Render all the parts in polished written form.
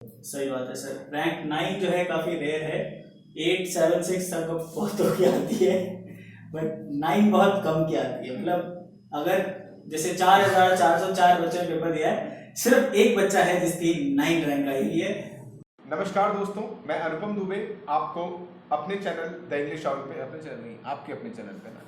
सही बात है सर। रैंक 9 जो है काफ़ी रेयर है। 876 तक बहुतों की आती है, बट 9 बहुत कम की आती है। मतलब अगर जैसे 4404 बच्चों ने पेपर दिया है, सिर्फ एक बच्चा है जिसकी 9 रैंक आई हुई है। नमस्कार दोस्तों, मैं अनुपम दुबे आपको अपने चैनल द इंग्लिश आवर पे, अपने चैनल नहीं, आपके अपने चैनल पे ना।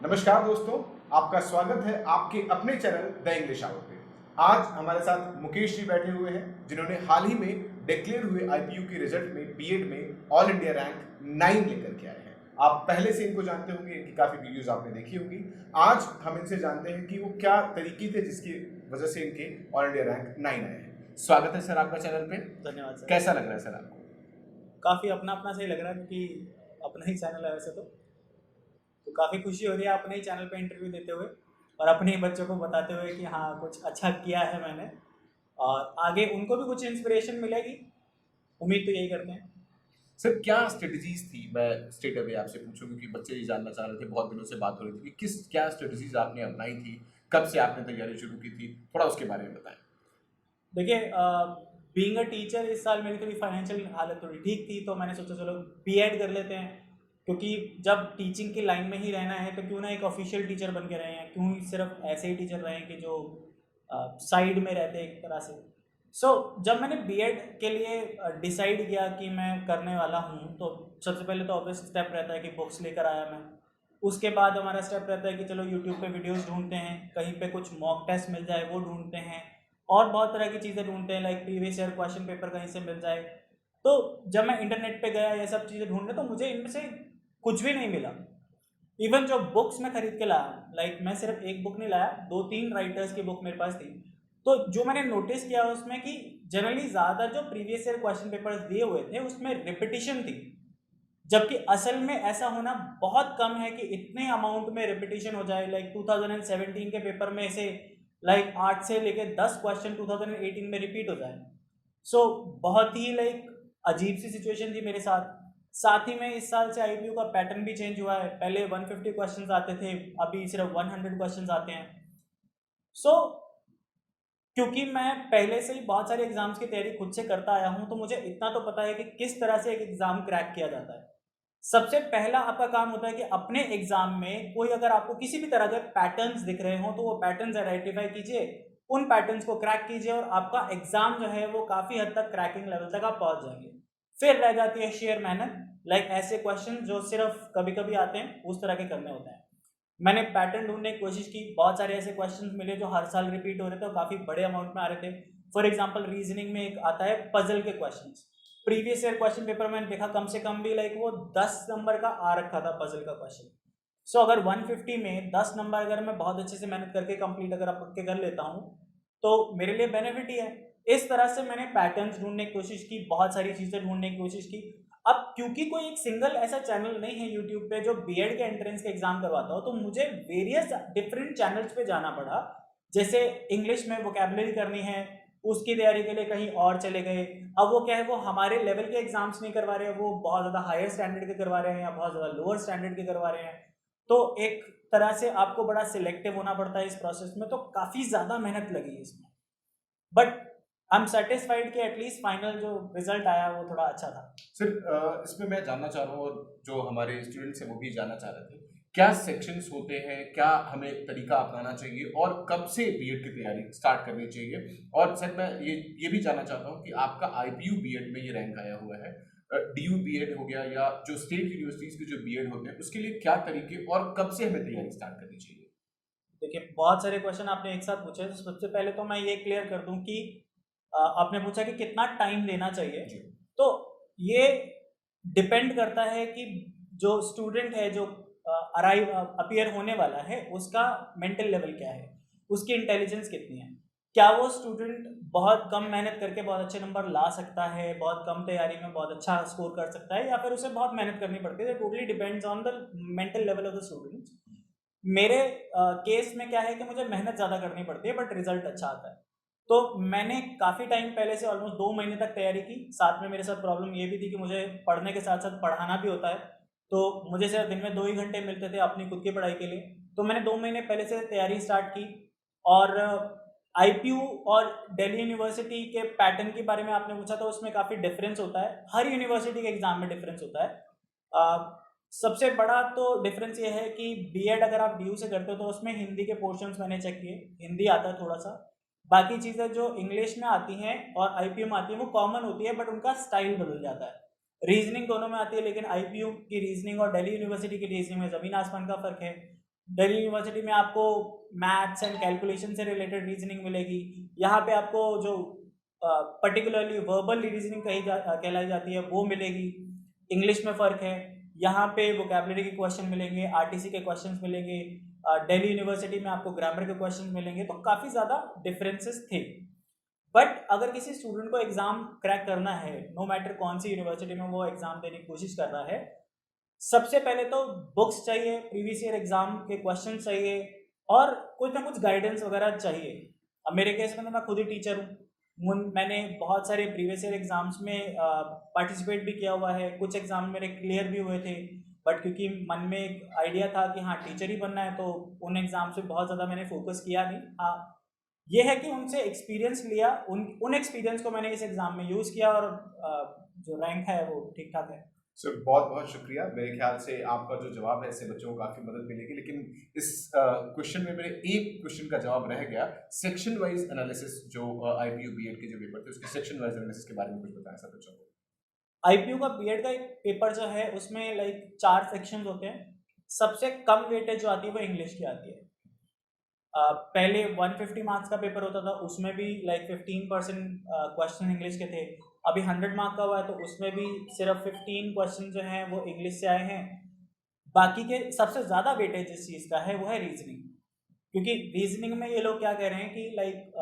नमस्कार दोस्तों, आपका स्वागत है आपके अपने चैनल द इंग्लिश आवर पे। आज हमारे साथ मुकेश जी बैठे हुए हैं, जिन्होंने हाल ही में डिक्लेयर हुए आईपीयू की रिजल्ट में बीएड में ऑल इंडिया रैंक 9 लेकर के आए हैं। आप पहले से इनको जानते होंगे, इनकी काफी वीडियोस आपने देखी होंगी। आज हम इनसे जानते हैं कि वो क्या तरीके थे जिसकी वजह से इनके ऑल इंडिया रैंक 9 आए हैं। स्वागत है सर आपका चैनल पे। धन्यवाद सर। कैसा लग रहा है सर आपको? काफ़ी अपना अपना सही लग रहा है, क्योंकि अपना ही चैनल है वैसे तो काफ़ी खुशी हो रही है अपने ही चैनल पे इंटरव्यू देते हुए और अपने ही बच्चों को बताते हुए कि हाँ कुछ अच्छा किया है मैंने, और आगे उनको भी कुछ इंस्पिरेशन मिलेगी, उम्मीद तो यही करते हैं। सर क्या स्ट्रेटजीज थी, मैं स्ट्रेट अवे आपसे पूछूं क्योंकि बच्चे ये जानना चाह रहे थे, बहुत दिनों से बात हो रही थी कि क्या स्ट्रेटजीज आपने अपनाई थी, कब से आपने तैयारी शुरू की थी, थोड़ा उसके बारे में बताएं। देखिए, बीइंग अ टीचर इस साल मेरी थोड़ी फाइनेंशियल हालत थोड़ी ठीक थी, तो मैंने सोचा चलो बीएड कर लेते हैं, क्योंकि जब टीचिंग की लाइन में ही रहना है तो क्यों ना एक ऑफिशियल टीचर बन के रहें हैं, क्यों ही सिर्फ ऐसे ही टीचर रहें कि जो साइड में रहते हैं एक तरह से। जब मैंने बीएड के लिए डिसाइड किया कि मैं करने वाला हूँ, तो सबसे पहले तो ऑब्वियस स्टेप रहता है कि बुक्स लेकर आया मैं। उसके बाद हमारा स्टेप रहता है कि चलो यूट्यूब पे वीडियोस ढूंढते हैं, कहीं पे कुछ मॉक टेस्ट मिल जाए वो ढूंढते हैं, और बहुत तरह की चीज़ें ढूंढते हैं, like previous year question paper कहीं से मिल जाए। तो जब मैं इंटरनेट पे गया ये सब चीज़ें ढूंढने, तो मुझे इनमें से कुछ भी नहीं मिला। इवन जो बुक्स मैं खरीद के लाया, लाइक मैं सिर्फ एक बुक नहीं लाया, 2-3 राइटर्स की बुक मेरे पास थी। तो जो मैंने नोटिस किया उसमें कि जनरली ज़्यादा जो प्रीवियस ईयर क्वेश्चन पेपर्स दिए हुए थे उसमें रिपीटिशन थी, जबकि असल में ऐसा होना बहुत कम है कि इतने अमाउंट में रिपीटिशन हो जाए। लाइक 2017 के पेपर में से लाइक 8 से लेके 10 क्वेश्चन 2018 में रिपीट हो जाए। बहुत ही लाइक अजीब सी सिचुएशन थी मेरे साथ। साथ ही में इस साल से आईपीयू का पैटर्न भी चेंज हुआ है, पहले 150 क्वेश्चंस आते थे, अभी सिर्फ 100 क्वेश्चंस आते हैं। सो क्योंकि मैं पहले से ही बहुत सारे एग्जाम्स की तैयारी खुद से करता आया हूं, तो मुझे इतना तो पता है कि किस तरह से एक एग्जाम क्रैक किया जाता है। सबसे पहला आपका काम होता है कि अपने एग्जाम में कोई अगर आपको किसी भी तरह के पैटर्न्स दिख रहे हो तो वो पैटर्न्स आइडेंटिफाई कीजिए, उन पैटर्न्स को क्रैक कीजिए, और आपका एग्जाम जो है वो काफी हद तक क्रैकिंग लेवल तक आप पहुंच जाएंगे। फिर रह जाती है शेयर मेहनत, लाइक ऐसे क्वेश्चन जो सिर्फ कभी कभी आते हैं उस तरह के करने होते हैं। मैंने पैटर्न ढूंढने की कोशिश की, बहुत सारे ऐसे क्वेश्चंस मिले जो हर साल रिपीट हो रहे थे और काफ़ी बड़े अमाउंट में आ रहे थे। फॉर एग्जांपल रीजनिंग में एक आता है पजल के questions. Previous year question paper मैंने देखा कम से कम भी लाइक वो 10 नंबर का आ रखा था पजल का क्वेश्चन। अगर 150 में 10 नंबर अगर मैं बहुत अच्छे से मेहनत करके कंप्लीट अगर आप के कर लेता हूँ तो मेरे लिए बेनिफिट ही है। इस तरह से मैंने पैटर्न्स ढूंढने की कोशिश की, बहुत सारी चीज़ें ढूंढने की कोशिश की। अब क्योंकि कोई एक सिंगल ऐसा चैनल नहीं है यूट्यूब पे जो बीएड के एंट्रेंस के एग्जाम करवाता हो, तो मुझे वेरियस डिफरेंट चैनल्स पे जाना पड़ा। जैसे इंग्लिश में वोकेबलरी करनी है, उसकी तैयारी के लिए कहीं और चले गए। अब वो क्या है, वो हमारे लेवल के एग्जाम्स नहीं करवा रहे हैं, वो बहुत ज़्यादा हायर स्टैंडर्ड के करवा रहे हैं या बहुत ज़्यादा लोअर स्टैंडर्ड के करवा रहे हैं। तो एक तरह से आपको बड़ा सिलेक्टिव होना पड़ता है इस प्रोसेस में, तो काफ़ी ज़्यादा मेहनत लगी इसमें। बट आई एम सेटिस्फाइड कि एटलीस्ट फाइनल जो रिजल्ट आया वो थोड़ा अच्छा था। सर इसमें मैं जानना चाह रहा हूँ और जो हमारे स्टूडेंट्स हैं वो भी जानना चाह रहे थे, क्या सेक्शंस होते हैं, क्या हमें तरीका अपनाना चाहिए और कब से बीएड की तैयारी स्टार्ट करनी चाहिए? और सर मैं ये भी जानना चाहता हूँ कि आपका आईपीयू बीएड में ये रैंक आया हुआ है, डीयू बीएड हो गया या जो स्टेट यूनिवर्सिटीज के जो बीएड होते हैं उसके लिए क्या तरीके और कब से हमें तैयारी स्टार्ट करनी चाहिए? देखिए, बहुत सारे क्वेश्चन आपने एक साथ पूछे, तो सबसे पहले तो मैं ये क्लियर कर दूं कि आपने पूछा कि कितना टाइम लेना चाहिए। जी। तो ये डिपेंड करता है कि जो स्टूडेंट है, जो अराइव अपीयर होने वाला है, उसका मेंटल लेवल क्या है, उसकी इंटेलिजेंस कितनी है। क्या वो स्टूडेंट बहुत कम मेहनत करके बहुत अच्छे नंबर ला सकता है, बहुत कम तैयारी में बहुत अच्छा स्कोर कर सकता है, या फिर उसे बहुत मेहनत करनी पड़ती है। Totally depends on the mental level of the student. मेरे केस में क्या है कि मुझे मेहनत ज़्यादा करनी पड़ती है बट रिजल्ट अच्छा आता है। तो मैंने काफ़ी टाइम पहले से ऑलमोस्ट 2 महीने तक तैयारी की। साथ में मेरे साथ प्रॉब्लम ये भी थी कि मुझे पढ़ने के साथ साथ पढ़ाना भी होता है, तो मुझे सिर्फ दिन में 2 ही घंटे मिलते थे अपनी खुद की पढ़ाई के लिए। तो मैंने 2 महीने पहले से तैयारी स्टार्ट की, और आईपीयू और दिल्ली यूनिवर्सिटी के पैटर्न के बारे में आपने पूछा, तो उसमें काफ़ी डिफरेंस होता है, हर यूनिवर्सिटी के एग्ज़ाम में डिफरेंस होता है। सबसे बड़ा तो डिफरेंस ये है कि बीएड अगर आप डीयू से करते हो तो उसमें हिंदी के पोर्शंस मैंने चेक किए, हिंदी आता है थोड़ा सा, बाकी चीज़ें जो इंग्लिश में आती हैं और आईपीयू में आती हैं वो कॉमन होती है, बट उनका स्टाइल बदल जाता है। रीजनिंग दोनों में आती है, लेकिन आईपीयू की रीजनिंग और दिल्ली यूनिवर्सिटी की रीजनिंग में ज़मीन आसमान का फ़र्क है। दिल्ली यूनिवर्सिटी में आपको मैथ्स एंड कैलकुलेशन से रिलेटेड रीजनिंग मिलेगी, यहाँ पे आपको जो पर्टिकुलरली वर्बल रीजनिंग कहलाई जाती है वो मिलेगी। इंग्लिश में फ़र्क है, यहाँ पे वोकेबलरी के क्वेश्चन मिलेंगे, आरटीसी के क्वेश्चन मिलेंगे, दिल्ली यूनिवर्सिटी में आपको ग्रामर के क्वेश्चन मिलेंगे, तो काफ़ी ज़्यादा डिफरेंसेस थे। बट अगर किसी स्टूडेंट को एग्ज़ाम क्रैक करना है, नो मैटर कौन सी यूनिवर्सिटी में वो एग्ज़ाम देने की कोशिश कर रहा है, सबसे पहले तो बुक्स चाहिए, प्रीवियस ईयर एग्ज़ाम के क्वेश्चन चाहिए और कुछ ना कुछ गाइडेंस वगैरह चाहिए। अब मेरे केस में तो मैं खुद ही टीचर हूँ, मैंने बहुत सारे प्रीवियस ईयर एग्ज़ाम्स में पार्टिसिपेट भी किया हुआ है, कुछ एग्ज़ाम मेरे क्लियर भी हुए थे, बट क्योंकि मन में एक आइडिया था कि हाँ टीचर ही बनना है, तो उन एग्ज़ाम्स पे बहुत ज़्यादा मैंने फोकस किया नहीं। हाँ, ये है कि उनसे एक्सपीरियंस लिया, उन एक्सपीरियंस को मैंने इस एग्ज़ाम में यूज़ किया और जो रैंक है वो ठीक ठाक है। सर बहुत बहुत शुक्रिया। मेरे ख्याल से आपका जो जवाब है इससे बच्चों को काफ़ी मदद मिलेगी, लेकिन इस क्वेश्चन में मेरे एक क्वेश्चन का जवाब रह गया। सेक्शन वाइज एनालिसिस जो आईपीयू बीएड के जो पेपर थे उसके सेक्शन वाइज एनालिसिस के बारे में कुछ बताएं सर बच्चों को। आईपीयू का बीएड का एक पेपर जो है उसमें लाइक 4 सेक्शंस होते हैं। सबसे कम वेटेज जो आती है वो इंग्लिश की आती है। पहले 150 मार्क्स का पेपर होता था, उसमें भी लाइक 15% क्वेश्चन इंग्लिश के थे। अभी 100 मार्क का हुआ है तो उसमें भी सिर्फ 15 क्वेश्चन जो हैं वो इंग्लिश से आए हैं। बाकी के सबसे ज़्यादा वेटेज जिस चीज़ का है वो है रीजनिंग, क्योंकि रीजनिंग में ये लोग क्या कह रहे हैं कि लाइक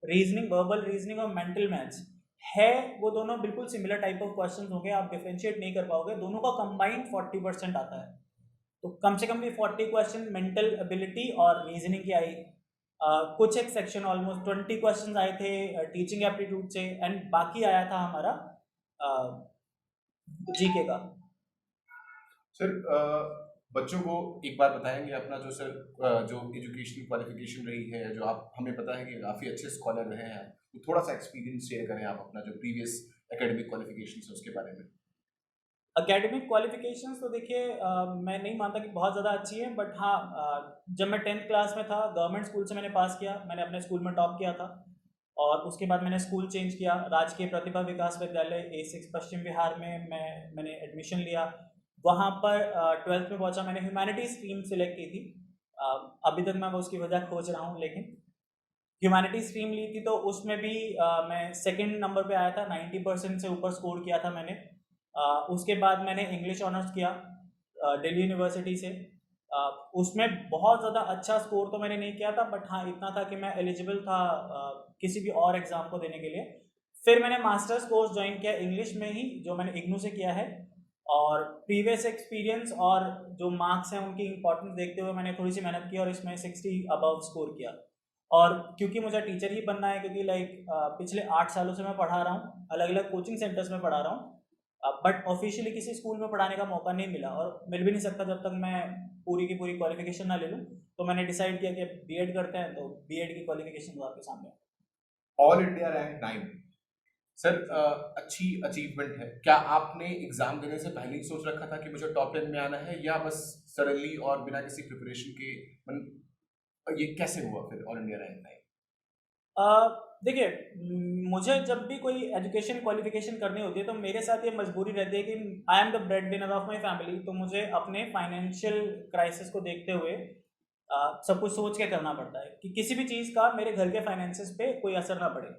रीजनिंग, वर्बल रीजनिंग और मेंटल मैथ्स है, वो दोनों बिल्कुल सिमिलर टाइप ऑफ क्वेश्चन होंगे, आप डिफ्रेंशिएट नहीं कर पाओगे, दोनों का कंबाइंड 40% आता है। तो कम से कम भी 40 क्वेश्चन मेंटल एबिलिटी और रीजनिंग की आई। कुछ एक सेक्शन ऑलमोस्ट 20 क्वेश्चन आए थे टीचिंग एप्टीट्यूड से, एंड बाकी आया था हमारा जीके का। सर बच्चों को एक बार बताएंगे अपना जो सर जो एजुकेशनल क्वालिफिकेशन रही है, जो आप हमें पता है कि काफ़ी अच्छे स्कॉलर रहे हैं, तो थोड़ा सा एक्सपीरियंस शेयर करें आप अपना जो प्रीवियस एकेडमिक क्वालिफिकेशन है उसके बारे में। एकेडमिक क्वालिफिकेशंस तो देखिए मैं नहीं मानता कि बहुत ज़्यादा अच्छी है, बट हाँ जब मैं 10th क्लास में था गवर्नमेंट स्कूल से मैंने पास किया, मैंने अपने स्कूल में टॉप किया था, और उसके बाद मैंने स्कूल चेंज किया, राजकीय प्रतिभा विकास विद्यालय A6 पश्चिम बिहार में मैंने एडमिशन लिया। वहाँ पर 12th में पहुँचा, मैंने ह्यूमैनिटी स्ट्रीम सेलेक्ट की थी। अभी तक मैं उसकी वजह खोज रहा हूँ, लेकिन ह्यूमैनिटी स्ट्रीम ली थी तो उसमें भी मैं सेकंड नंबर पे आया था, 90% से ऊपर स्कोर किया था मैंने। उसके बाद मैंने इंग्लिश ऑनर्स किया दिल्ली यूनिवर्सिटी से। उसमें बहुत ज़्यादा अच्छा स्कोर तो मैंने नहीं किया था, बट हाँ इतना था कि मैं एलिजिबल था किसी भी और एग्ज़ाम को देने के लिए। फिर मैंने मास्टर्स कोर्स ज्वाइन किया इंग्लिश में ही, जो मैंने इग्नू से किया है, और प्रीवियस एक्सपीरियंस और जो मार्क्स हैं उनकी इंपॉर्टेंस देखते हुए मैंने थोड़ी सी मेहनत की और इसमें 60 अबव स्कोर किया। और क्योंकि मुझे टीचर ही बनना है, क्योंकि लाइक पिछले 8 सालों से मैं पढ़ा रहा हूँ, अलग अलग कोचिंग सेंटर्स में पढ़ा रहा हूँ, बट ऑफिशियली किसी स्कूल में पढ़ाने का मौका नहीं मिला, और मिल भी नहीं सकता जब तक मैं पूरी की पूरी क्वालिफिकेशन ना ले लूँ। तो मैंने डिसाइड किया कि बीएड करते हैं, तो बीएड की क्वालिफिकेशन आपके सामने। ऑल इंडिया रैंक 9 सर, अच्छी अचीवमेंट है। क्या आपने एग्जाम देने से पहले ही सोच रखा था कि मुझे टॉप 10 में आना है, या बस सडनली और बिना किसी प्रिपरेशन के ये कैसे हुआ फिर ऑल इंडिया रैंक 9? देखिए, मुझे जब भी कोई एजुकेशन क्वालिफिकेशन करनी होती है तो मेरे साथ ये मजबूरी रहती है कि I am the bread winner of my family, तो मुझे अपने फाइनेंशियल क्राइसिस को देखते हुए सब कुछ सोच के करना पड़ता है कि किसी भी चीज़ का मेरे घर के फाइनेंसिस पे कोई असर ना पड़े।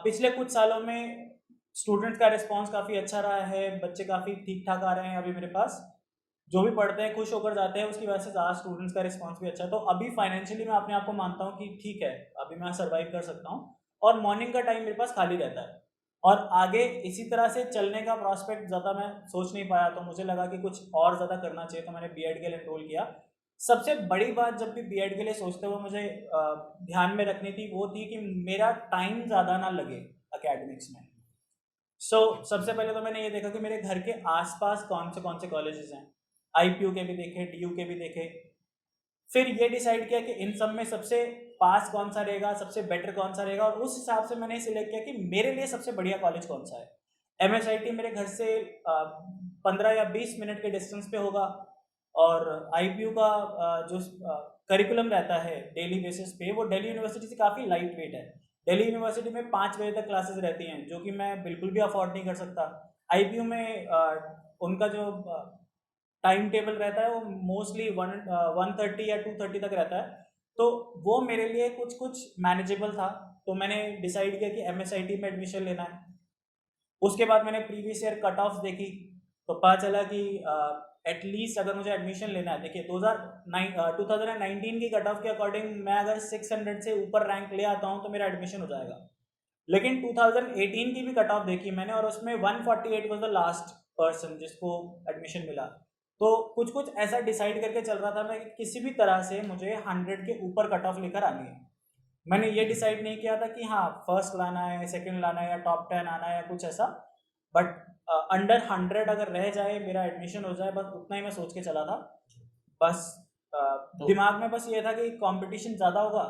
पिछले कुछ सालों में स्टूडेंट्स का रिस्पांस काफ़ी अच्छा रहा है, बच्चे काफ़ी ठीक ठाक आ रहे हैं अभी मेरे पास, जो भी पढ़ते हैं खुश होकर जाते हैं, उसकी वजह से ज़्यादा स्टूडेंट्स का रिस्पांस भी अच्छा है। तो अभी फाइनेंशियली मैं अपने आप को मानता हूँ कि ठीक है, अभी मैं सर्वाइव कर सकता हूँ, और मॉर्निंग का टाइम मेरे पास खाली रहता है, और आगे इसी तरह से चलने का प्रॉस्पेक्ट ज़्यादा मैं सोच नहीं पाया, तो मुझे लगा कि कुछ और ज़्यादा करना चाहिए, तो मैंने बीएड के लिए एनरोल किया। सबसे बड़ी बात जब भी बीएड के लिए सोचते हुए मुझे ध्यान में रखनी थी वो थी कि मेरा टाइम ज़्यादा ना लगे एकेडमिक्स में। सबसे पहले तो मैंने ये देखा कि मेरे घर के आसपास कौन से कॉलेजेस हैं, आईपीयू के भी देखे, डीयू के भी देखे, फिर ये डिसाइड किया कि इन सब में सबसे पास कौन सा रहेगा, सबसे बेटर कौन सा रहेगा, और उस हिसाब से मैंने सिलेक्ट किया कि मेरे लिए सबसे बढ़िया कॉलेज कौन सा है। MSIT मेरे घर से 15 या 20 मिनट के डिस्टेंस पे होगा, और IPU का जो करिकुलम रहता है डेली बेसिस पे, वो दिल्ली यूनिवर्सिटी से काफ़ी लाइट वेट है। दिल्ली यूनिवर्सिटी में 5 बजे तक क्लासेस रहती हैं, जो कि मैं बिल्कुल भी अफोर्ड नहीं कर सकता। IPU में उनका जो टाइम टेबल रहता है वो मोस्टली 1:30 या 2:30 तक रहता है, तो वो मेरे लिए कुछ कुछ मैनेजेबल था। तो मैंने डिसाइड किया कि MSIT में एडमिशन लेना है। उसके बाद मैंने प्रीवियस ईयर कट ऑफ देखी, तो पता चला कि एटलीस्ट अगर मुझे एडमिशन लेना है, देखिए 2019 की कट ऑफ के अकॉर्डिंग मैं अगर 600 से ऊपर रैंक ले आता हूँ तो मेरा एडमिशन हो जाएगा। लेकिन 2018 की भी कट ऑफ देखी मैंने, और उसमें 148 वाज द लास्ट पर्सन जिसको एडमिशन मिला। तो कुछ कुछ ऐसा डिसाइड करके चल रहा था मैं कि किसी भी तरह से मुझे 100 के ऊपर कट ऑफ लेकर आनी है। मैंने ये डिसाइड नहीं किया था कि हाँ फर्स्ट लाना है, सेकंड लाना है, या टॉप 10 आना है, या कुछ ऐसा। बट अंडर 100 अगर रह जाए, मेरा एडमिशन हो जाए, बस उतना ही मैं सोच के चला था। बस दिमाग में बस ये था कि कंपटीशन ज़्यादा होगा,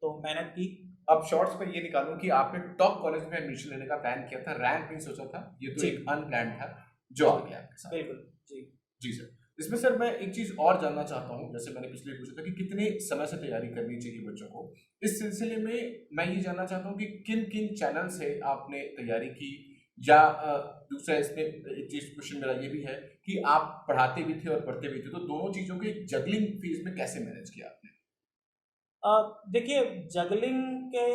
तो मेहनत की। अब शॉर्ट्स में ये निकालूं कि आपने टॉप कॉलेज में एडमिशन लेने का प्लान किया था, रैंक नहीं सोचा था, ये तो जी। एक अनप्लान्ड था जो आ गया आपके साथ। बिल्कुल जी। जी सर। इसमें सर मैं एक चीज और जानना चाहता हूँ, जैसे मैंने पिछले पूछा था कि कितने समय से तैयारी करनी चाहिए बच्चों को। इस सिलसिले में मैं ये जानना चाहता हूँ कि किन किन चैनल से आपने तैयारी की, या दूसरा इसमें एक चीज क्वेश्चन मेरा ये भी है कि आप पढ़ाते भी थे और पढ़ते भी थे, तो दोनों चीजों के जगलिंग फेज में कैसे मैनेज किया आपने? देखिए जगलिंग के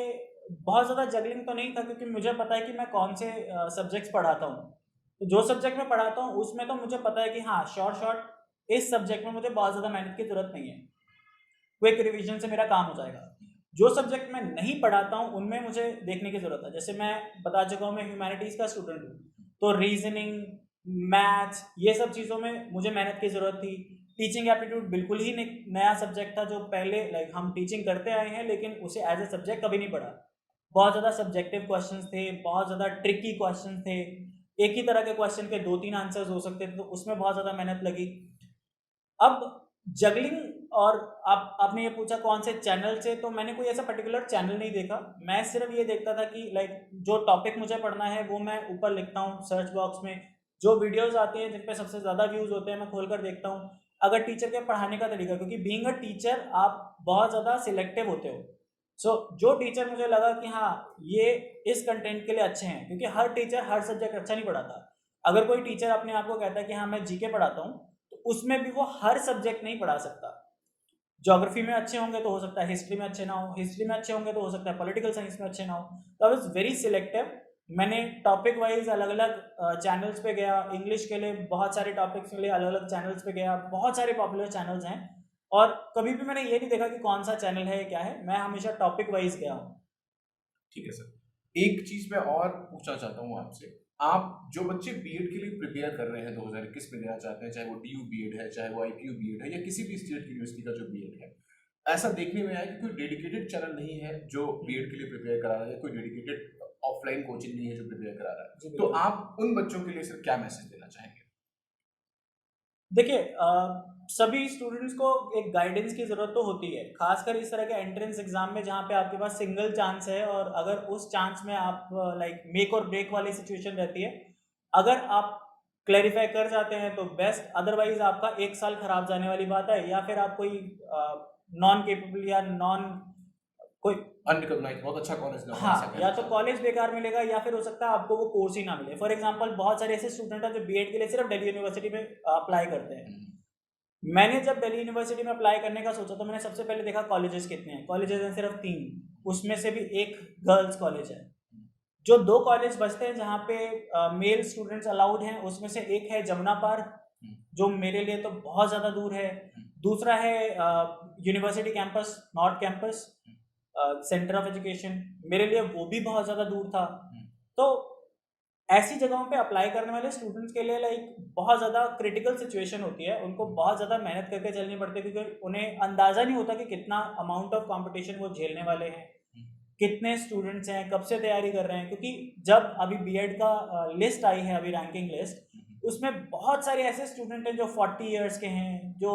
बहुत ज़्यादा जगलिंग तो नहीं था, क्योंकि मुझे पता है कि मैं कौन से सब्जेक्ट्स पढ़ाता हूँ। तो जो सब्जेक्ट मैं पढ़ाता हूँ उसमें तो मुझे पता है कि हाँ शॉर्ट इस सब्जेक्ट में मुझे बहुत ज़्यादा मेहनत की ज़रूरत नहीं है, क्विक रिवीजन से मेरा काम हो जाएगा। जो सब्जेक्ट मैं नहीं पढ़ाता हूँ उनमें मुझे देखने की ज़रूरत है। जैसे मैं बता चुका हूँ मैं ह्यूमैनिटीज़ का स्टूडेंट हूँ, तो रीजनिंग, मैथ्स, ये सब चीज़ों में मुझे मेहनत की ज़रूरत थी। टीचिंग एप्टीट्यूड बिल्कुल ही नया सब्जेक्ट था, जो पहले हम टीचिंग करते आए हैं लेकिन उसे एज ए सब्जेक्ट कभी नहीं पढ़ा। बहुत ज़्यादा सब्जेक्टिव क्वेश्चंस थे, बहुत ज़्यादा ट्रिकी क्वेश्चन थे, एक ही तरह के क्वेश्चन के 2-3 आंसर्स हो सकते थे, तो उसमें बहुत ज़्यादा मेहनत लगी। अब जगलिंग, और आपने ये पूछा कौन से चैनल से, तो मैंने कोई ऐसा पर्टिकुलर चैनल नहीं देखा। मैं सिर्फ ये देखता था कि जो टॉपिक मुझे पढ़ना है वो मैं ऊपर लिखता हूँ सर्च बॉक्स में, जो वीडियोस आती हैं जिन पे सबसे ज़्यादा व्यूज़ होते हैं मैं खोल कर देखता हूँ। अगर टीचर के पढ़ाने का तरीका, क्योंकि बीइंग अ टीचर आप बहुत ज़्यादा सिलेक्टिव होते हो। जो टीचर मुझे लगा कि हाँ ये इस कंटेंट के लिए अच्छे हैं, क्योंकि हर टीचर हर सब्जेक्ट अच्छा नहीं पढ़ाता। अगर कोई टीचर अपने आप को कहता है कि हाँ मैं जीके पढ़ाता हूँ, तो उसमें भी वो हर सब्जेक्ट नहीं पढ़ा सकता। ज्योग्राफी में अच्छे होंगे तो हो सकता है हिस्ट्री में अच्छे ना हो, हिस्ट्री में अच्छे होंगे तो हो सकता है पॉलिटिकल साइंस में अच्छे ना हो। तो आई वाज वेरी सिलेक्टिव। मैंने टॉपिक वाइज अलग अलग चैनल्स पे गया, इंग्लिश के लिए बहुत सारे टॉपिक्स के लिए अलग अलग चैनल्स पे गया, बहुत सारे पॉपुलर चैनल्स हैं, और कभी भी मैंने ये नहीं देखा कि कौन सा चैनल है क्या है, मैं हमेशा टॉपिक वाइज गया हूँ। ठीक है सर। एक चीज मैं और पूछना चाहता हूँ आपसे, आप जो बच्चे बीएड के लिए प्रिपेयर कर रहे हैं 2021 में देना चाहते हैं, चाहे वो DU बीएड है, चाहे वो IPU बीएड है, या किसी भी स्टेट यूनिवर्सिटी का जो बीएड है, ऐसा देखने में आया कि कोई डेडिकेटेड चैनल नहीं है जो बीएड के लिए प्रिपेयर करा रहा है, कोई डेडिकेटेड ऑफलाइन कोचिंग नहीं है जो प्रिपेयर करा रहा है, तो आप उन बच्चों के लिए सर क्या मैसेज देना चाहेंगे? देखिए सभी स्टूडेंट्स को एक गाइडेंस की ज़रूरत तो होती है, खासकर इस तरह के एंट्रेंस एग्जाम में जहाँ पे आपके पास सिंगल चांस है, और अगर उस चांस में आप मेक और ब्रेक वाली सिचुएशन रहती है। अगर आप क्लैरिफाई कर जाते हैं तो बेस्ट, अदरवाइज आपका 1 साल खराब जाने वाली बात है, या फिर आप कोई नॉन केपेबल या कोई अनरिकॉग्नाइज्ड बहुत अच्छा कॉलेज ना हो, ऐसा हाँ, कहना या तो चाहते कॉलेज बेकार मिलेगा, या फिर हो सकता है आपको वो कोर्स ही ना मिले। फॉर एग्जांपल बहुत सारे ऐसे स्टूडेंट हैं जो बीएड के लिए सिर्फ दिल्ली यूनिवर्सिटी में अप्लाई करते हैं। हैं। मैंने जब दिल्ली यूनिवर्सिटी में अप्लाई करने का सोचा तो मैंने सबसे पहले देखा कॉलेजेस कितने हैं। कॉलेजेस हैं सिर्फ 3, उसमें से भी एक गर्ल्स कॉलेज है। जो 2 कॉलेज बचते हैं जहाँ पे मेल स्टूडेंट्स अलाउड हैं, उसमें से एक है जमुना पार्क, जो मेरे लिए तो बहुत ज़्यादा दूर है। दूसरा है university campus, north campus, centre of education, मेरे लिए वो भी बहुत ज़्यादा दूर था। तो ऐसी जगहों पे अप्लाई करने वाले स्टूडेंट्स के लिए बहुत ज़्यादा क्रिटिकल सिचुएशन होती है, उनको बहुत ज़्यादा मेहनत करके चलनी पड़ती है, क्योंकि उन्हें अंदाज़ा नहीं होता कि कितना अमाउंट ऑफ कंपटीशन वो झेलने वाले हैं, कितने स्टूडेंट्स हैं, कब से तैयारी कर रहे हैं। क्योंकि जब अभी बीएड का लिस्ट आई है, अभी रैंकिंग लिस्ट, उसमें बहुत सारे ऐसे स्टूडेंट हैं जो 40 ईयर्स के हैं, जो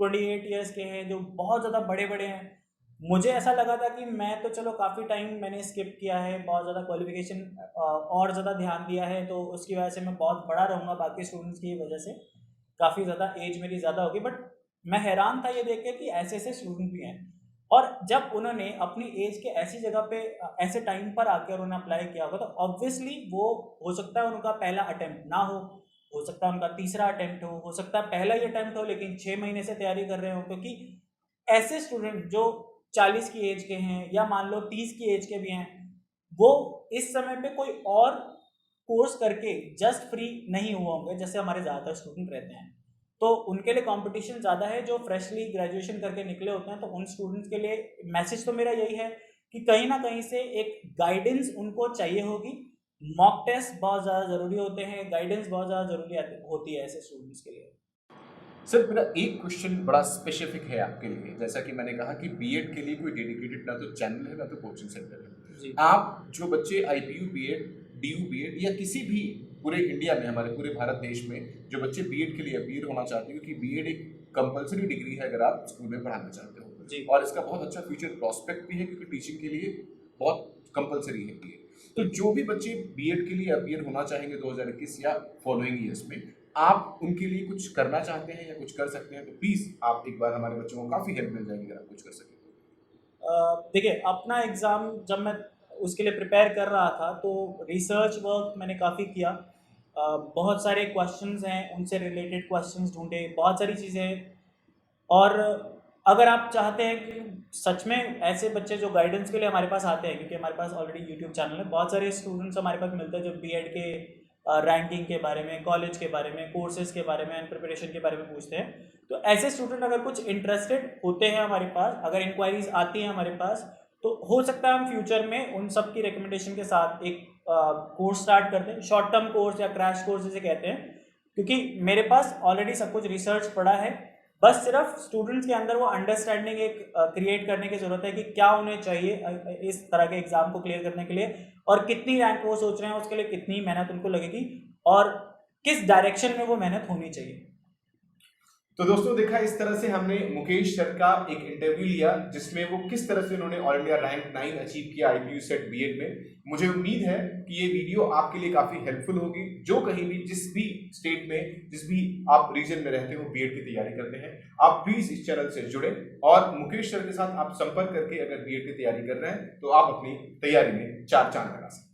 28 ईयर्स के हैं, जो बहुत ज़्यादा बड़े बड़े हैं। मुझे ऐसा लगा था कि मैं तो चलो काफ़ी टाइम मैंने स्किप किया है, बहुत ज़्यादा क्वालिफिकेशन और ज़्यादा ध्यान दिया है, तो उसकी वजह से मैं बहुत बड़ा रहूँगा बाकी स्टूडेंट्स की वजह से, काफ़ी ज़्यादा एज मेरी ज़्यादा होगी। बट मैं हैरान था ये देख के कि ऐसे ऐसे स्टूडेंट भी हैं। और जब उन्होंने अपनी एज के ऐसी जगह पे ऐसे टाइम पर आकर उन्होंने अप्लाई किया होगा, तो ऑब्वियसली वो हो सकता है उनका पहला अटेम्प्ट ना हो सकता है उनका तीसरा अटेम्प्ट हो सकता है पहला ही अटेम्प्ट हो, लेकिन 6 महीने से तैयारी कर रहे हो। क्योंकि ऐसे स्टूडेंट जो 40 की एज के हैं या मान लो 30 की एज के भी हैं, वो इस समय पे कोई और कोर्स करके जस्ट फ्री नहीं हुए होंगे जैसे हमारे ज़्यादातर स्टूडेंट रहते हैं। तो उनके लिए कंपटीशन ज़्यादा है जो फ्रेशली ग्रेजुएशन करके निकले होते हैं। तो उन स्टूडेंट्स के लिए मैसेज तो मेरा यही है कि कहीं ना कहीं से एक गाइडेंस उनको चाहिए होगी। मॉक टेस्ट बहुत ज़्यादा ज़रूरी होते हैं, गाइडेंस बहुत ज़्यादा ज़रूरी होती है ऐसे स्टूडेंट्स के लिए। सर मेरा एक क्वेश्चन बड़ा स्पेसिफिक है आपके लिए, जैसा कि मैंने कहा कि बीएड के लिए कोई डेडिकेटेड ना तो चैनल है ना तो कोचिंग सेंटर है। जी आप जो बच्चे आईपीयू बीएड, डीयू बीएड या किसी भी पूरे इंडिया में, हमारे पूरे भारत देश में जो बच्चे बीएड के लिए अपीयर होना चाहते हो, क्योंकि बीएड एक कंपलसरी डिग्री है अगर आप स्कूल में पढ़ाना चाहते हो, जी और इसका बहुत अच्छा फ्यूचर प्रॉस्पेक्ट भी है क्योंकि टीचिंग के लिए बहुत कंपलसरी है बीएड। तो जो भी बच्चे बीएड के लिए अपीयर होना चाहेंगे 2021 या फॉलोइंग ईयर्स में, आप उनके लिए कुछ करना चाहते हैं या कुछ कर सकते हैं, तो प्लीज़ आप एक बार हमारे बच्चों को काफ़ी हेल्प मिल जाएगी अगर आप कुछ कर सकें। देखिए अपना एग्ज़ाम जब मैं उसके लिए प्रिपेयर कर रहा था तो रिसर्च वर्क मैंने काफ़ी किया। बहुत सारे क्वेश्चंस हैं, उनसे रिलेटेड क्वेश्चंस ढूंढे, बहुत सारी चीज़ें। और अगर आप चाहते हैं कि सच में ऐसे बच्चे जो गाइडेंस के लिए हमारे पास आते हैं, क्योंकि हमारे पास ऑलरेडी यूट्यूब चैनल है, बहुत सारे स्टूडेंट्स हमारे पास मिलते हैं जो बीएड के रैंकिंग के बारे में, कॉलेज के बारे में, कोर्सेज के बारे में एंड प्रिपरेशन के बारे में पूछते हैं। तो ऐसे स्टूडेंट अगर कुछ इंटरेस्टेड होते हैं हमारे पास, अगर इंक्वायरीज आती हैं हमारे पास, तो हो सकता है हम फ्यूचर में उन सब की रिकमेंडेशन के साथ एक कोर्स स्टार्ट करते हैं, शॉर्ट टर्म कोर्स या क्रैश कोर्स जिसे कहते हैं। क्योंकि मेरे पास ऑलरेडी सब कुछ रिसर्च पड़ा है, बस सिर्फ स्टूडेंट्स के अंदर वो अंडरस्टैंडिंग एक क्रिएट करने की ज़रूरत है कि क्या उन्हें चाहिए इस तरह के एग्ज़ाम को क्लियर करने के लिए, और कितनी रैंक वो सोच रहे हैं उसके लिए कितनी मेहनत उनको लगेगी, और किस डायरेक्शन में वो मेहनत होनी चाहिए। तो दोस्तों देखा, इस तरह से हमने मुकेश सर का एक इंटरव्यू लिया जिसमें वो किस तरह से उन्होंने ऑल इंडिया रैंक 9 अचीव किया आईपीयू सेट बीएड में। मुझे उम्मीद है कि ये वीडियो आपके लिए काफी हेल्पफुल होगी, जो कहीं भी जिस भी स्टेट में, जिस भी आप रीजन में रहते हो, बीएड की तैयारी करते हैं, आप प्लीज इस चैनल से जुड़े और मुकेश सर के साथ आप संपर्क करके अगर बीएड की तैयारी कर रहे हैं तो आप अपनी तैयारी में चार चांद लगा सकते हैं।